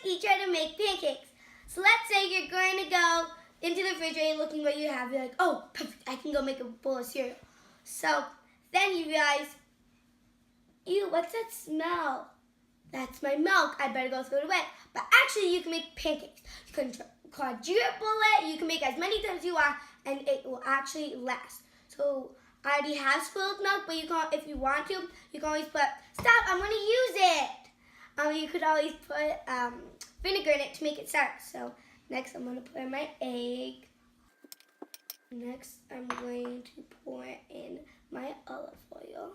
each other make pancakes. So let's say you're going to go into the refrigerator looking what you have. You're like, oh, perfect, I can go make a bowl of cereal. So then you realize, ew, what's that smell? That's my milk. I better go throw it away. But actually, you can make pancakes. You can quadruple it. You can make as many times as you want, and it will actually last. So I already have spoiled milk, but you can, if you want to, you can always put, stop, I'm going to use it. You could always put vinegar in it to make it sour. So next I'm going to put in my egg. Next I'm going to pour in my olive oil.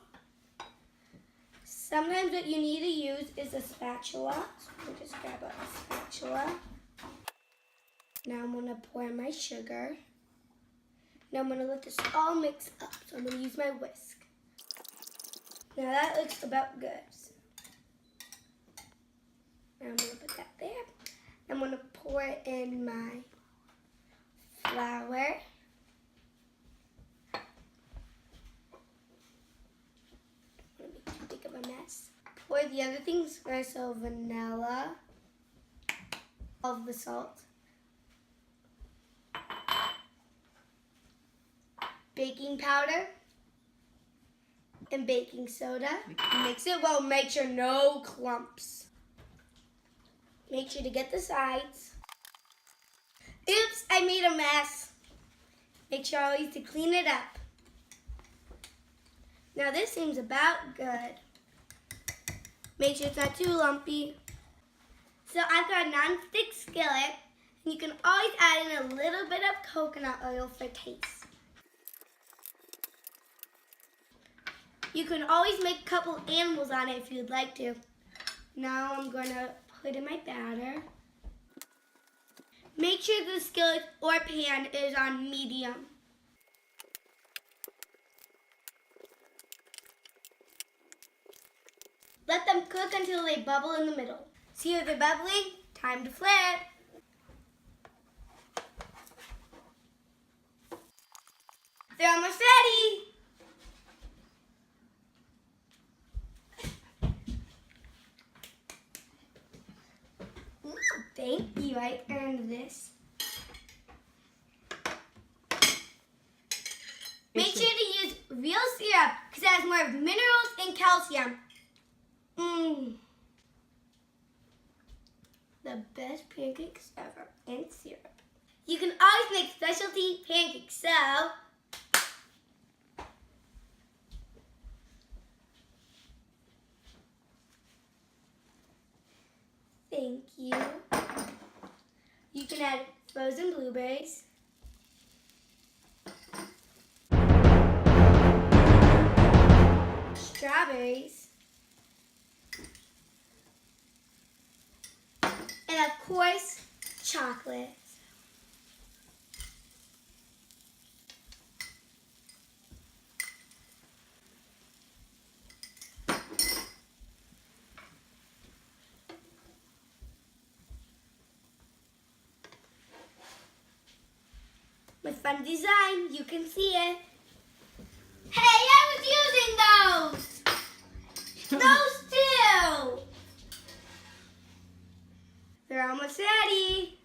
Sometimes what you need to use is a spatula. So we'll just grab a spatula. Now I'm going to pour in my sugar. Now I'm going to let this all mix up. So I'm going to use my whisk. Now that looks about good. Now I'm going to put that there. I'm going to pour in my flour. Pour the other things first, so vanilla, all of the salt, baking powder, and baking soda. Mix it well, make sure no clumps. Make sure to get the sides. Oops, I made a mess. Make sure always to clean it up. Now this seems about good. Make sure it's not too lumpy. So I've got a non-stick skillet, and you can always add in a little bit of coconut oil for taste. You can always make a couple animals on it if you'd like to. Now I'm going to put in my batter. Make sure the skillet or pan is on medium. Let them cook until they bubble in the middle. See if they're bubbling? Time to flip. They're almost ready. Ooh, thank you, I earned this. Make sure to use real syrup because it has more minerals and calcium. The best pancakes ever, and syrup. You can always make specialty pancakes, so thank you. You can add frozen blueberries, strawberries, and of course, chocolate. My fun design, you can see it. Hey, I was using those! Those two! They're almost ready.